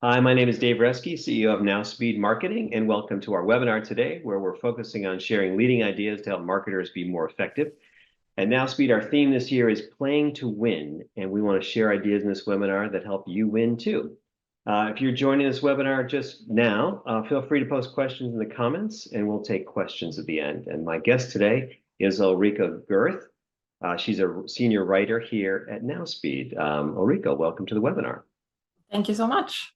Hi, my name is Dave Reske, CEO of Nowspeed Marketing, and welcome to our webinar today, where we're focusing on sharing leading ideas to help marketers be more effective. At Nowspeed, our theme this year is playing to win, and we want to share ideas in this webinar that help you win too. If you're joining this webinar just now, feel free to post questions in the comments, and we'll take questions at the end. And my guest today is Ulrika Gerth. She's a senior writer here at Nowspeed. Ulrika, welcome to the webinar. Thank you so much.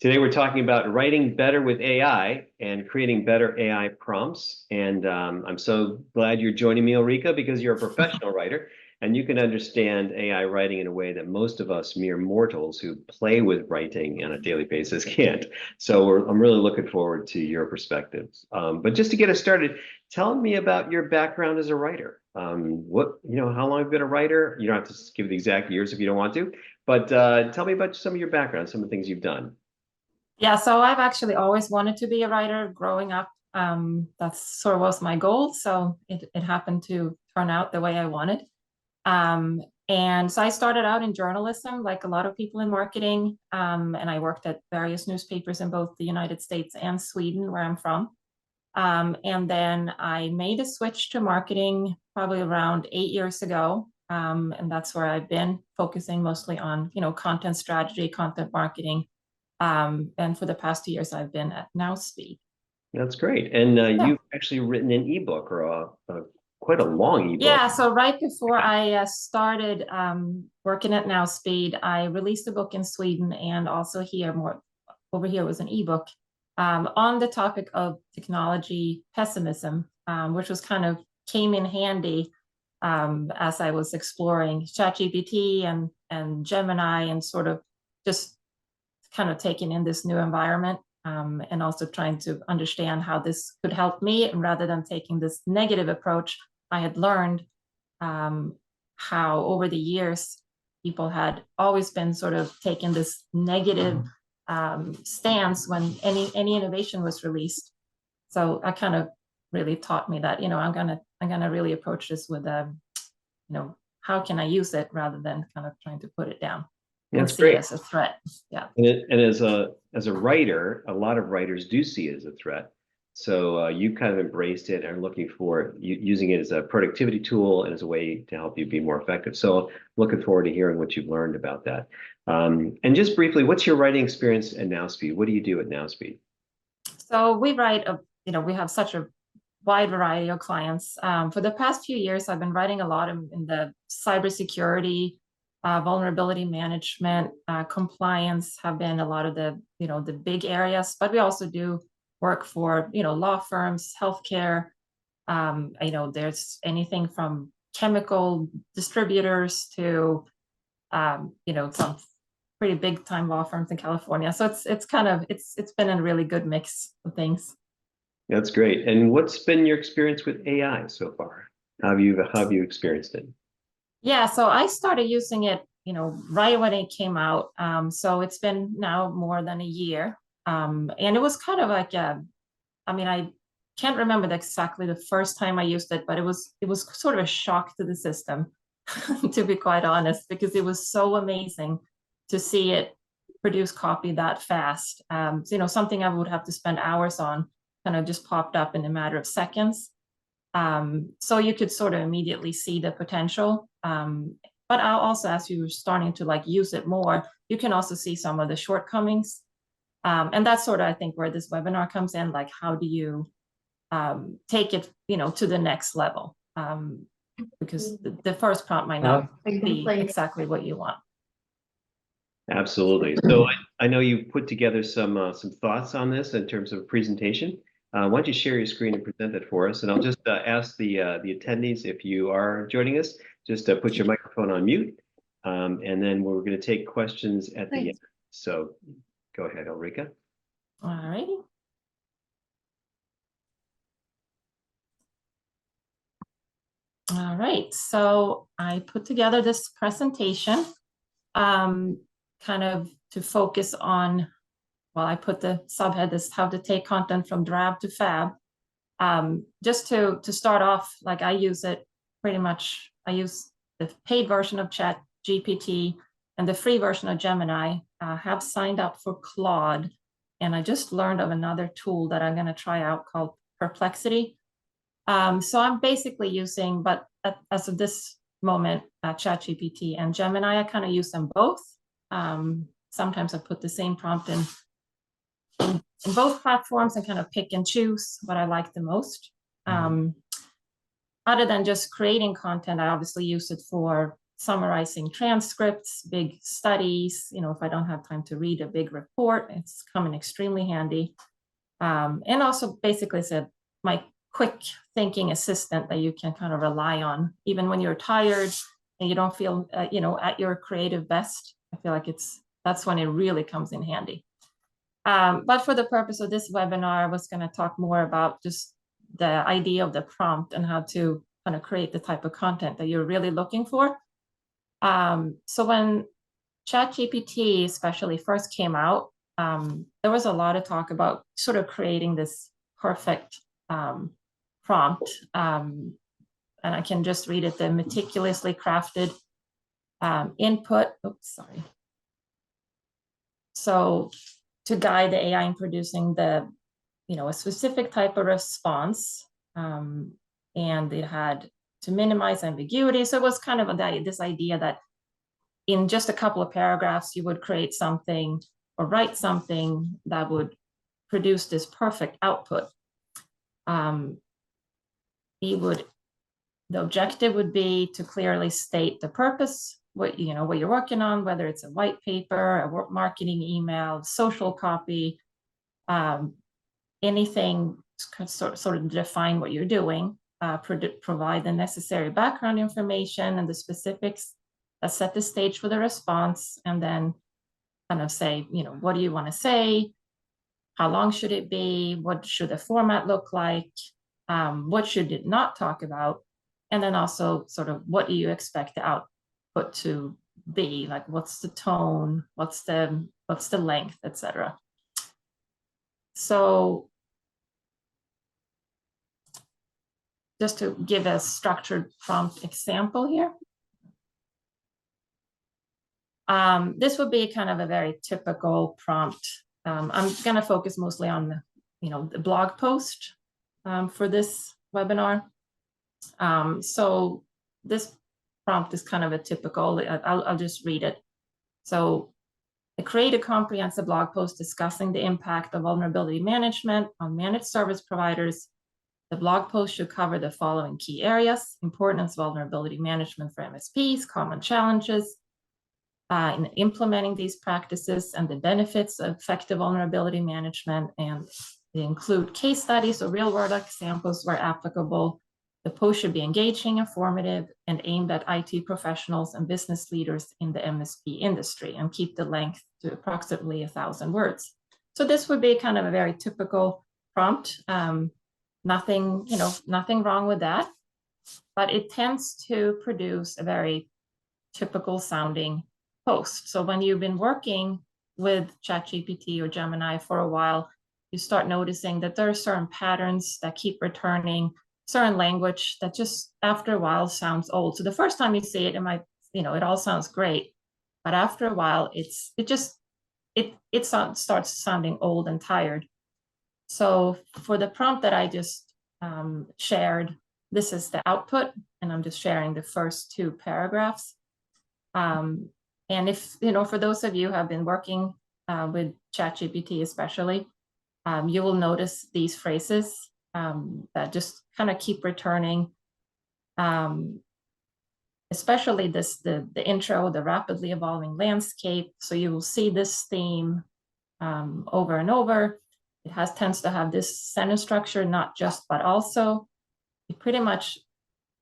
Today, we're talking about writing better with AI and creating better AI prompts. And I'm so glad you're joining me, Ulrika, because you're a professional writer and you can understand AI writing in a way that most of us mere mortals who play with writing on a daily basis can't. So I'm really looking forward to your perspectives. But just to get us started, tell me about your background as a writer. How long have you been a writer? You don't have to give the exact years if you don't want to, but tell me about some of your background, some of the things you've done. Yeah, so I've actually always wanted to be a writer growing up. That sort of was my goal. So it happened to turn out the way I wanted. And so I started out in journalism, like a lot of people in marketing. And I worked at various newspapers in both the United States and Sweden, where I'm from. And then I made a switch to marketing probably around 8 years ago. And that's where I've been focusing mostly on, content strategy, content marketing. And for the past 2 years, I've been at Nowspeed. That's great. And you've actually written an ebook or quite a long ebook. Yeah, so right before I started working at Nowspeed, I released a book in Sweden and also here, over here was an ebook on the topic of technology pessimism, which was kind of came in handy as I was exploring Chat GPT and Gemini and sort of just kind of taking in this new environment and also trying to understand how this could help me. And rather than taking this negative approach, I had learned how over the years, people had always been sort of taking this negative stance when any innovation was released. So I kind of really taught me that, I'm gonna really approach this with, how can I use it rather than kind of trying to put it down. That's great. See it as a threat. Yeah. And as a writer, a lot of writers do see it as a threat. So you kind of embraced it and are looking for using it as a productivity tool and as a way to help you be more effective. So looking forward to hearing what you've learned about that. And just briefly, what's your writing experience at Nowspeed? What do you do at Nowspeed? So we write, we have such a wide variety of clients. For the past few years, I've been writing a lot in the cybersecurity, vulnerability management, compliance have been a lot of the big areas, but we also do work for, law firms, healthcare. There's anything from chemical distributors to, some pretty big time law firms in California. So it's been a really good mix of things. That's great. And what's been your experience with AI so far? How have you experienced it? Yeah, so I started using it, right when it came out. So it's been now more than a year. And it was kind of like, I can't remember exactly the first time I used it, but it was sort of a shock to the system, to be quite honest, because it was so amazing to see it produce copy that fast. Something I would have to spend hours on kind of just popped up in a matter of seconds. So you could sort of immediately see the potential. But also, as you were starting to use it more, you can also see some of the shortcomings. And that's sort of, I think, where this webinar comes in, how do you take it, to the next level? Because the first prompt might not be exactly what you want. Absolutely. So I know you put together some thoughts on this in terms of presentation. Why don't you share your screen and present it for us? And I'll just ask the attendees, if you are joining us, just put your microphone on mute. And then we're going to take questions at the end. So go ahead, Ulrika. All righty. All right. So I put together this presentation kind of to focus on, I put the subhead is how to take content from drab to fab. Just to start off, I use it pretty much. I use the paid version of Chat GPT and the free version of Gemini have signed up for Claude, and I just learned of another tool that I'm going to try out called Perplexity. So I'm basically using, but as of this moment, Chat GPT and Gemini. I kind of use them both. Sometimes I put the same prompt in both platforms and kind of pick and choose what I like the most. Other than just creating content, I obviously use it for summarizing transcripts, big studies. You know, if I don't have time to read a big report, it's come in extremely handy. And also basically said my quick thinking assistant that you can kind of rely on, even when you're tired and you don't feel, you know, at your creative best. I feel like that's when it really comes in handy. But for the purpose of this webinar, I was going to talk more about just the idea of the prompt and how to kind of create the type of content that you're really looking for. So when ChatGPT especially first came out, there was a lot of talk about sort of creating this perfect prompt. And I can just read it, the meticulously crafted input. Oops, sorry. So to guide the AI in producing the, you know, a specific type of response. And it had to minimize ambiguity. So it was kind of this idea that in just a couple of paragraphs, you would create something or write something that would produce this perfect output. The objective would be to clearly state the purpose, what you're working on, whether it's a white paper, a marketing email, social copy, anything sort of define what you're doing, provide the necessary background information and the specifics that set the stage for the response, and then kind of say, you know, what do you want to say? How long should it be? What should the format look like? What should it not talk about? And then also sort of what do you expect the output to be? Like, what's the tone? What's the length, etc. So just to give a structured prompt example here. This would be kind of a very typical prompt. I'm going to focus mostly on the blog post for this webinar. So this prompt is kind of a typical, I'll just read it. So create a comprehensive blog post discussing the impact of vulnerability management on managed service providers. The blog post should cover the following key areas: importance of vulnerability management for MSPs, common challenges in implementing these practices, and the benefits of effective vulnerability management. And they include case studies or real-world examples where applicable. The post should be engaging, informative, and aimed at IT professionals and business leaders in the MSP industry, and keep the length to approximately 1,000 words. So this would be kind of a very typical prompt. Nothing wrong with that, but it tends to produce a very typical sounding post. So when you've been working with ChatGPT or Gemini for a while, you start noticing that there are certain patterns that keep returning, certain language that just after a while sounds old. So the first time you see it, it might, it all sounds great, but after a while, it starts sounding old and tired. So for the prompt that I just shared, this is the output, and I'm just sharing the first 2 paragraphs. And if, for those of you who have been working with ChatGPT especially, you will notice these phrases that just kind of keep returning, especially the intro, the rapidly evolving landscape. So you will see this theme over and over. It tends to have this sentence structure, not just, but also. It pretty much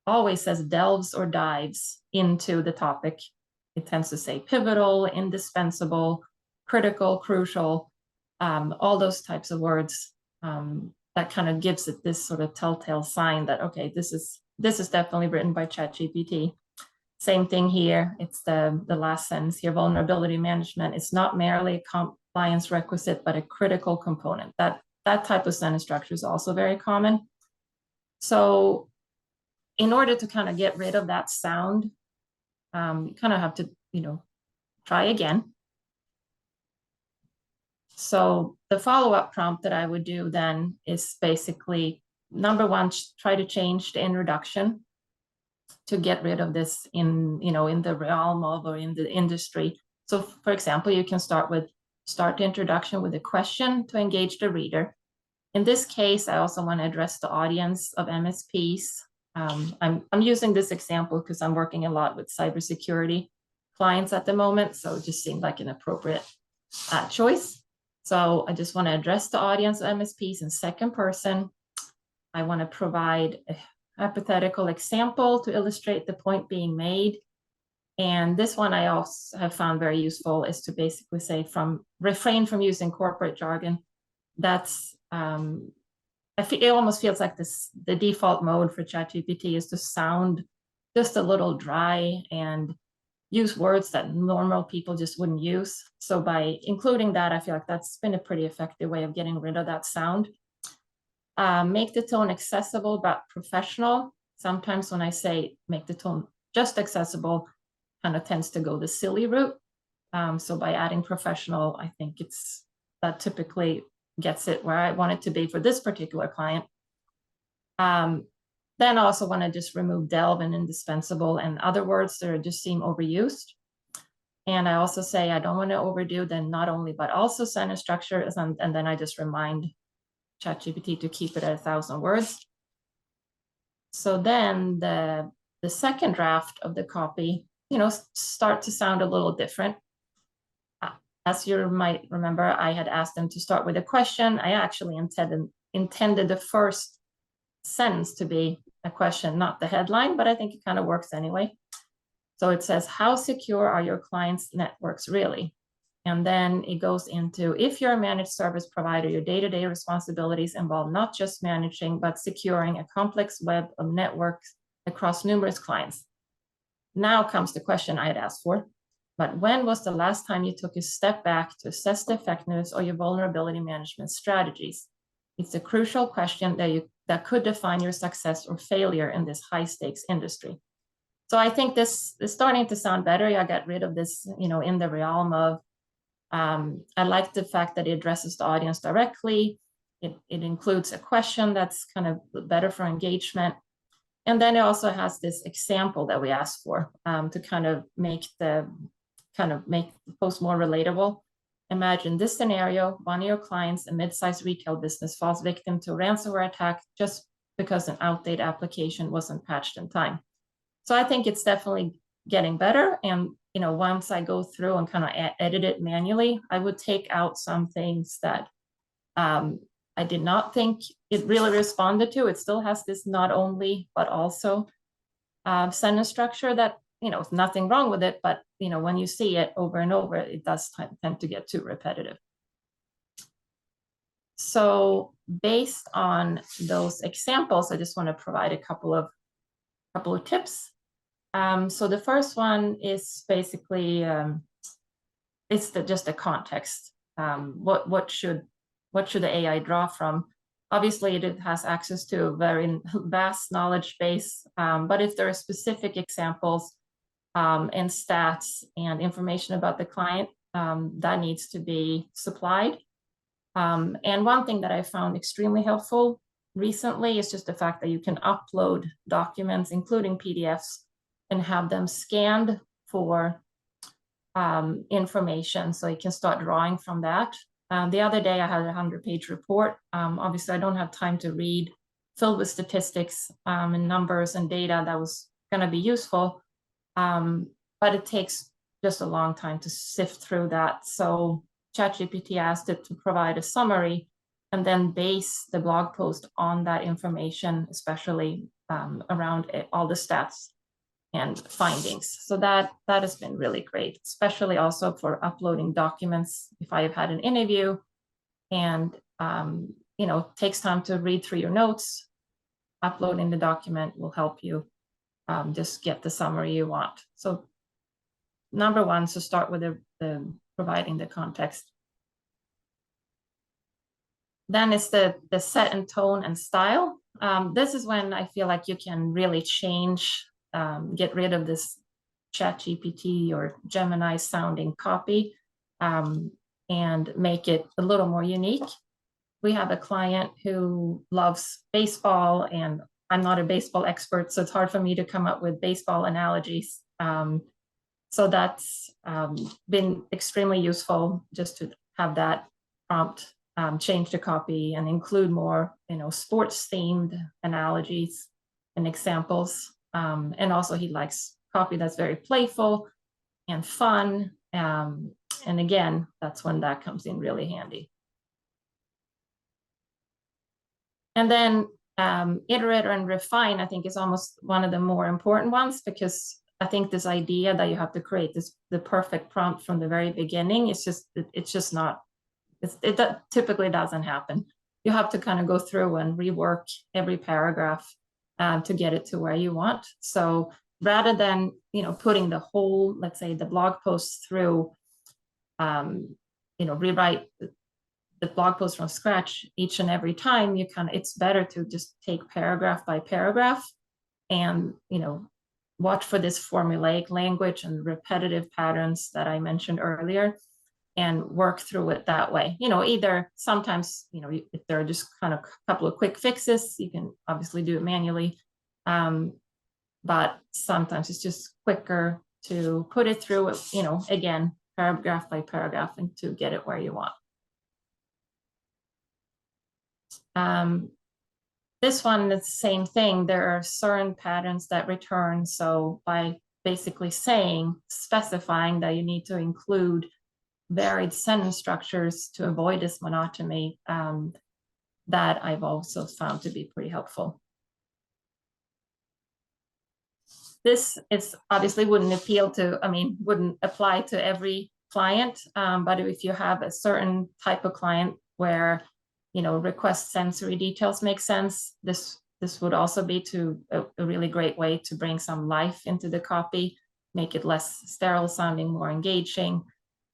always says delves or dives into the topic. It tends to say pivotal, indispensable, critical, crucial, all those types of words that kind of gives it this sort of telltale sign that, okay, this is definitely written by ChatGPT. Same thing here. It's the last sentence here: vulnerability management is not merely a compliance requisite, but a critical component. That type of sentence structure is also very common. So in order to kind of get rid of that sound, you kind of have to, try again. So the follow-up prompt that I would do then is basically, number one, try to change the introduction to get rid of this in the realm of or in the industry. So for example, you can start the introduction with a question to engage the reader. In this case, I also want to address the audience of MSPs. I'm using this example because I'm working a lot with cybersecurity clients at the moment, so it just seemed like an appropriate choice. So I just want to address the audience of MSPs in second person. I want to provide a hypothetical example to illustrate the point being made. And this one I also have found very useful is to basically say refrain from using corporate jargon. That's it almost feels like the default mode for Chat GPT is to sound just a little dry and use words that normal people just wouldn't use. So by including that, I feel like that's been a pretty effective way of getting rid of that sound. Make the tone accessible but professional. Sometimes when I say make the tone just accessible, kind of tends to go the silly route. So by adding professional, I think that typically gets it where I want it to be for this particular client. Then I also want to just remove delve and indispensable and other words that just seem overused. And I also say I don't want to overdo the not only but also sentence structure, and then I just remind ChatGPT to keep it at 1,000 words. So then the second draft of the copy, start to sound a little different. As you might remember, I had asked them to start with a question. I actually intended the first sentence to be a question, not the headline, but I think it kind of works anyway. So it says, how secure are your clients' networks really? And then it goes into, if you're a managed service provider, your day-to-day responsibilities involve not just managing, but securing a complex web of networks across numerous clients. Now comes the question I had asked for. But when was the last time you took a step back to assess the effectiveness of your vulnerability management strategies? It's a crucial question that could define your success or failure in this high-stakes industry. So I think this is starting to sound better. I got rid of this, in the realm of, I like the fact that it addresses the audience directly. It includes a question that's kind of better for engagement. And then it also has this example that we asked for to kind of make the post more relatable. Imagine this scenario: one of your clients, a mid-sized retail business, falls victim to a ransomware attack just because an outdated application wasn't patched in time. So I think it's definitely getting better. And once I go through and kind of edit it manually, I would take out some things that I did not think it really responded to. It still has this not only, but also sentence structure that, nothing wrong with it, but, when you see it over and over, it does tend to get too repetitive. So based on those examples, I just want to provide a couple of tips. So the first one is basically, it's just the context. What should the AI draw from? Obviously, it has access to a very vast knowledge base, but if there are specific examples and stats and information about the client, that needs to be supplied. And one thing that I found extremely helpful recently is just the fact that you can upload documents, including PDFs, and have them scanned for information, so you can start drawing from that. The other day I had a 100-page report. Obviously I don't have time to read, filled with statistics and numbers and data that was going to be useful, but it takes just a long time to sift through that. So ChatGPT asked it to provide a summary and then base the blog post on that information, especially around all the stats and findings. So that has been really great, especially also for uploading documents. If I have had an interview and takes time to read through your notes, uploading the document will help you just get the summary you want. So number one, so start with the providing the context. Then it's the set and tone and style. This is when I feel like you can really change, get rid of this Chat GPT or Gemini sounding copy, and and make it a little more unique. We have a client who loves baseball, and I'm not a baseball expert, so it's hard for me to come up with baseball analogies. So that's been extremely useful, just to have that prompt change the copy and include more, sports themed analogies and examples. And also he likes copy that's very playful and fun. And again, that's when that comes in really handy. And then iterate and refine, I think, is almost one of the more important ones, because I think this idea that you have to create the perfect prompt from the very beginning, it's just not, it typically doesn't happen. You have to kind of go through and rework every paragraph to get it to where you want. So rather than, putting the whole, let's say, the blog post through, rewrite the blog post from scratch each and every time, it's better to just take paragraph by paragraph and, watch for this formulaic language and repetitive patterns that I mentioned earlier, and work through it that way. Either sometimes, if there are just kind of a couple of quick fixes, you can obviously do it manually. But sometimes it's just quicker to put it through, again, paragraph by paragraph, and to get it where you want. This one is the same thing. There are certain patterns that return. So by basically specifying that you need to include varied sentence structures to avoid this monotony, that I've also found to be pretty helpful. This is obviously wouldn't apply to every client, but if you have a certain type of client where, request sensory details make sense, this would also be a really great way to bring some life into the copy, make it less sterile sounding, more engaging,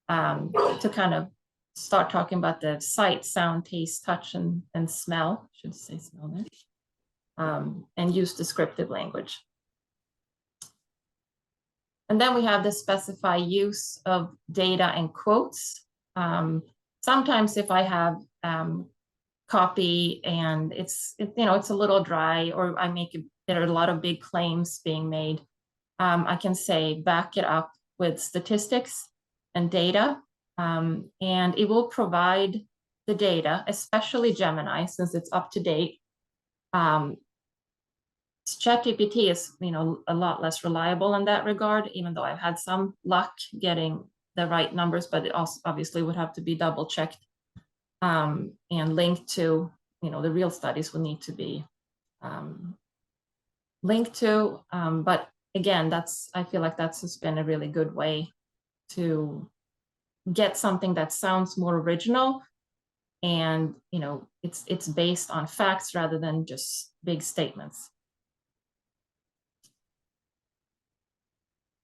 to kind of start talking about the sight, sound, taste, touch, and smell. I should say smell there, and use descriptive language. And then we have the specify use of data and quotes. Sometimes if I have copy and it's a little dry, or there are a lot of big claims being made, I can say back it up with statistics and data, and it will provide the data, especially Gemini, since it's up to date. Chat GPT is, a lot less reliable in that regard, even though I've had some luck getting the right numbers, but it also obviously would have to be double checked, and linked to, the real studies will need to be linked to. But again, I feel like that's just been a really good way to get something that sounds more original, and, it's based on facts rather than just big statements.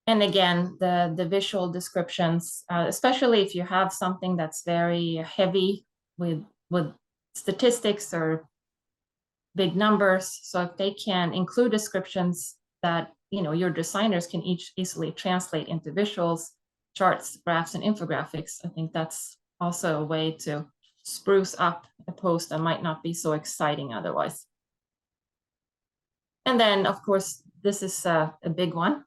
And again, the visual descriptions, especially if you have something that's very heavy with statistics or big numbers. So if they can include descriptions that, your designers can easily translate into visuals, charts, graphs, and infographics, I think that's also a way to spruce up a post that might not be so exciting otherwise. And then, of course, this is a big one.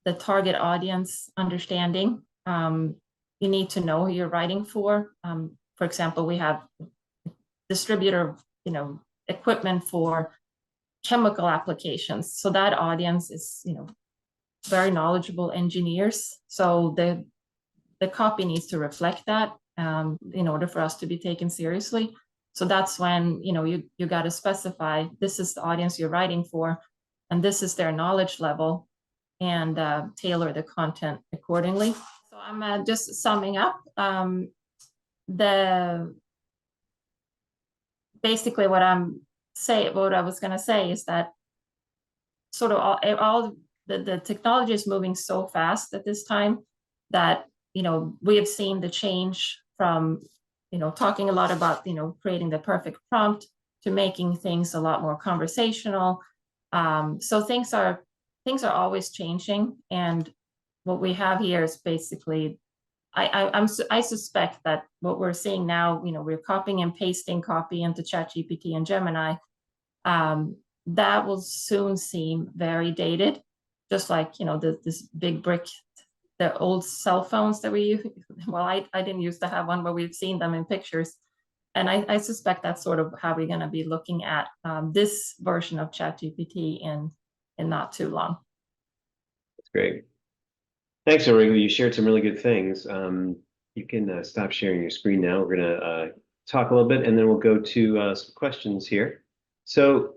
The target audience understanding. You need to know who you're writing for. For example, we have distributor, equipment for chemical applications. So that audience is, very knowledgeable engineers. So the copy needs to reflect that in order for us to be taken seriously. So that's when, you got to specify, this is the audience you're writing for, and this is their knowledge level, and tailor the content accordingly. So I'm just summing up. Basically what I was going to say is that sort of all the technology is moving so fast at this time that, we have seen the change from, talking a lot about, creating the perfect prompt to making things a lot more conversational. So things are always changing, and what we have here is basically I suspect that what we're seeing now, we're copying and pasting copy into Chat GPT and Gemini. That will soon seem very dated, just like this big brick, the old cell phones that we use. Well, I didn't used to have one, but we've seen them in pictures. And I suspect that's sort of how we're going to be looking at this version of Chat GPT in not too long. That's great. Thanks, Ulrika. You shared some really good things. You can stop sharing your screen now. We're going to talk a little bit, and then we'll go to some questions here. So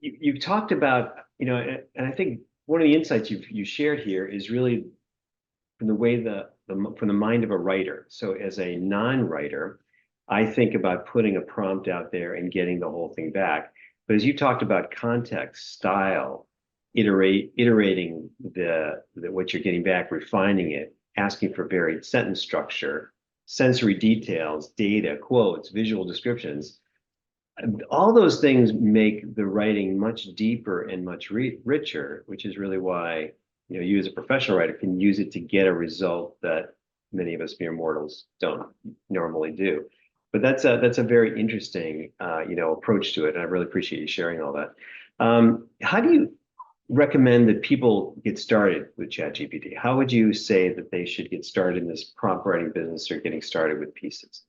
you've talked about, and I think one of the insights you shared here is really from the way from the mind of a writer. So as a non-writer, I think about putting a prompt out there and getting the whole thing back. But as you talked about context, style, iterating what you're getting back, refining it, asking for varied sentence structure, sensory details, data, quotes, visual descriptions, all those things make the writing much deeper and much richer, which is really why you as a professional writer can use it to get a result that many of us mere mortals don't normally do. But that's a very interesting approach to it, and I really appreciate you sharing all that. How do you recommend that people get started with ChatGPT? How would you say that they should get started in this prompt writing business or getting started with pieces?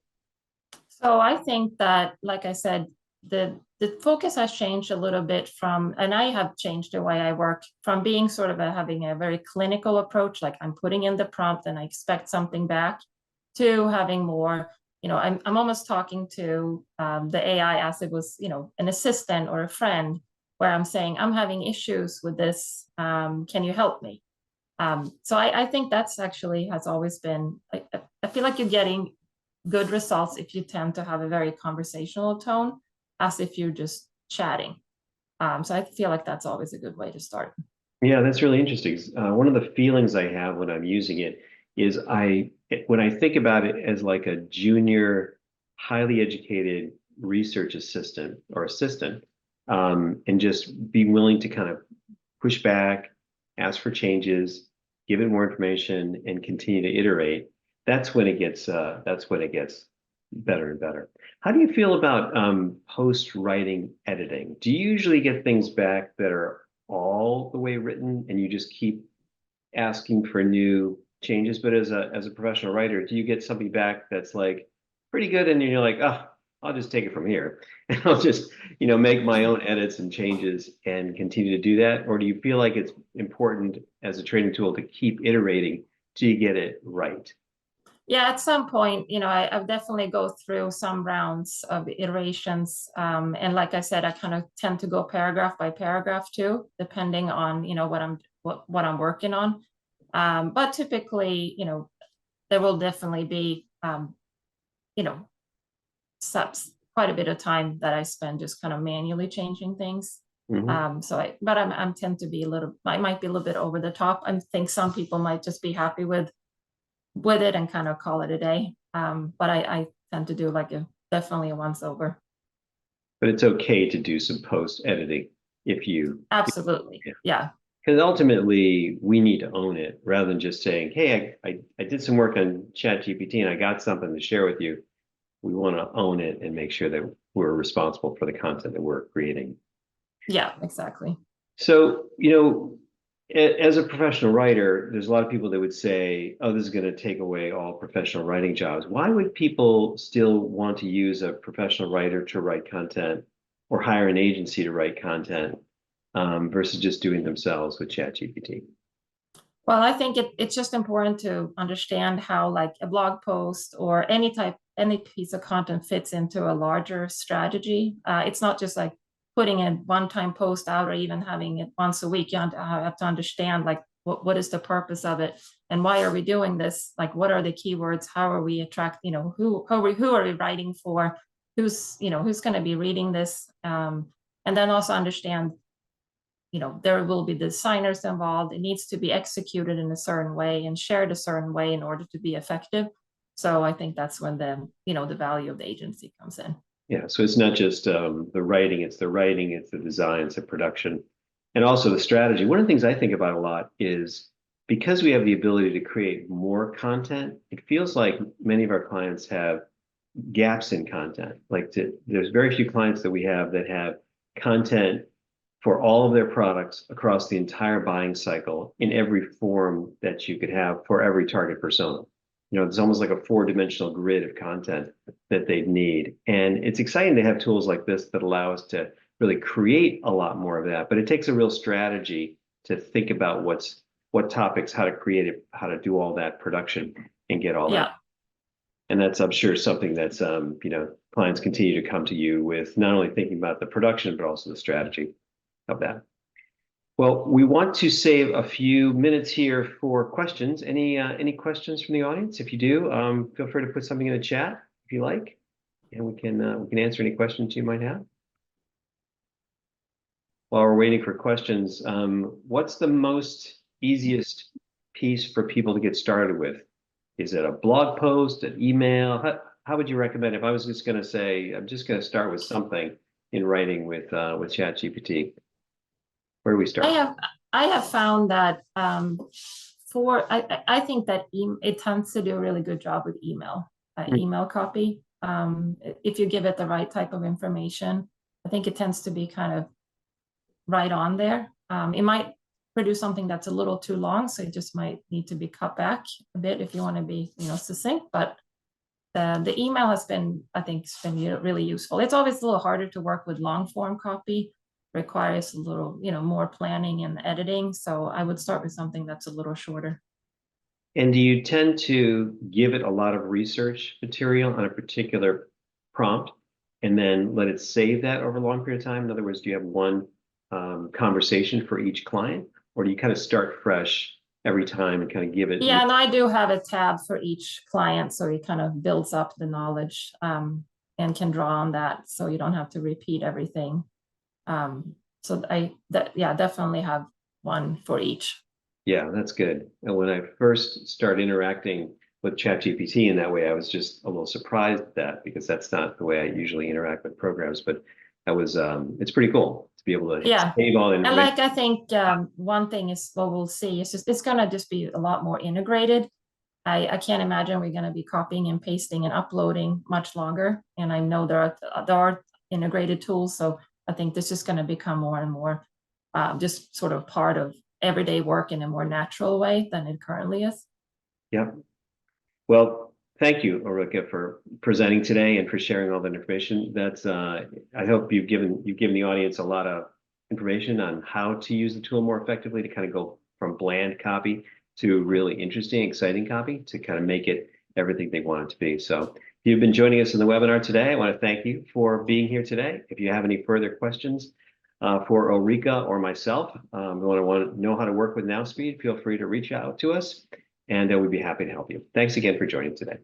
So I think that, like I said, the focus has changed a little bit from, and I have changed the way I work from being sort of having a very clinical approach, like I'm putting in the prompt and I expect something back, to having more, I'm almost talking to the AI as it was, an assistant or a friend, where I'm saying, I'm having issues with this. Can you help me? So I think that's actually has always been, I feel like you're getting good results if you tend to have a very conversational tone, as if you're just chatting. So I feel like that's always a good way to start. Yeah, that's really interesting. One of the feelings I have when I'm using it is when I think about it as like a junior, highly educated research assistant or assistant, and just be willing to kind of push back, ask for changes, give it more information, and continue to iterate. That's when it gets better and better. How do you feel about post-writing editing? Do you usually get things back that are all the way written and you just keep asking for new changes? But as a professional writer, do you get something back that's like pretty good and you're like, oh, I'll just take it from here and I'll just, make my own edits and changes and continue to do that? Or do you feel like it's important as a training tool to keep iterating till you get it right? Yeah, at some point, I've definitely go through some rounds of iterations. And like I said, I kind of tend to go paragraph by paragraph too, depending on, what I'm working on. But typically, there will definitely be, quite a bit of time that I spend just kind of manually changing things. Mm-hmm. But I'm tend to be I might be a little bit over the top. I think some people might just be happy with it and kind of call it a day. But I tend to do definitely a once over. But it's okay to do some post editing if you Absolutely. Yeah. Because ultimately we need to own it rather than just saying, hey, I did some work on Chat GPT and I got something to share with you. We want to own it and make sure that we're responsible for the content that we're creating. Yeah, exactly. So, as a professional writer, there's a lot of people that would say, oh, this is going to take away all professional writing jobs. Why would people still want to use a professional writer to write content or hire an agency to write content versus just doing themselves with ChatGPT? Well, I think it's just important to understand how like a blog post or any piece of content fits into a larger strategy. It's not just like putting a one-time post out or even having it once a week. You have to understand like what is the purpose of it and why are we doing this? Like what are the keywords? How are we who are we writing for? Who's going to be reading this? And then also understand there will be designers involved. It needs to be executed in a certain way and shared a certain way in order to be effective. So I think that's when the value of the agency comes in. Yeah, so it's not just the writing, it's the design, it's the production, and also the strategy. One of the things I think about a lot is because we have the ability to create more content, it feels like many of our clients have gaps in content. There's very few clients that we have that have content for all of their products across the entire buying cycle in every form that you could have for every target persona. It's almost like a 4-dimensional grid of content that they need. And it's exciting to have tools like this that allow us to really create a lot more of that. But it takes a real strategy to think about what topics, how to create it, how to do all that production and get all that. And that's, I'm sure, something that's, clients continue to come to you with, not only thinking about the production, but also the strategy of that. Well, we want to save a few minutes here for questions. Any questions from the audience? If you do, feel free to put something in the chat if you like, and we can answer any questions you might have. While we're waiting for questions, what's the easiest piece for people to get started with? Is it a blog post, an email? How would you recommend if I was just going to say, I'm just going to start with something in writing with Chat GPT? Where do we start? I have found that I think that it tends to do a really good job with email copy. If you give it the right type of information, I think it tends to be kind of right on there. It might produce something that's a little too long, so it just might need to be cut back a bit if you want to be, succinct. But the email has been, I think, it's been really useful. It's always a little harder to work with long form copy. Requires a little, more planning and editing. So I would start with something that's a little shorter. And do you tend to give it a lot of research material on a particular prompt and then let it save that over a long period of time? In other words, do you have one conversation for each client, or do you kind of start fresh every time and kind of give it? Yeah, and I do have a tab for each client, so it kind of builds up the knowledge and can draw on that, so you don't have to repeat everything. So definitely have one for each. Yeah, that's good. And when I first started interacting with ChatGPT in that way, I was just a little surprised at that, because that's not the way I usually interact with programs. But that was it's pretty cool to be able to save all the information. And I think one thing is what we'll see is it's gonna just be a lot more integrated. I can't imagine we're gonna be copying and pasting and uploading much longer. And I know there are integrated tools, so I think this is going to become more and more just sort of part of everyday work in a more natural way than it currently is. Yeah. Well, thank you, Ulrika, for presenting today and for sharing all that information. That's I hope you've given the audience a lot of information on how to use the tool more effectively to kind of go from bland copy to really interesting, exciting copy to kind of make it everything they want it to be. So if you've been joining us in the webinar today, I want to thank you for being here today. If you have any further questions for Ulrika or myself, want to know how to work with Nowspeed, feel free to reach out to us, and we'd be happy to help you. Thanks again for joining today.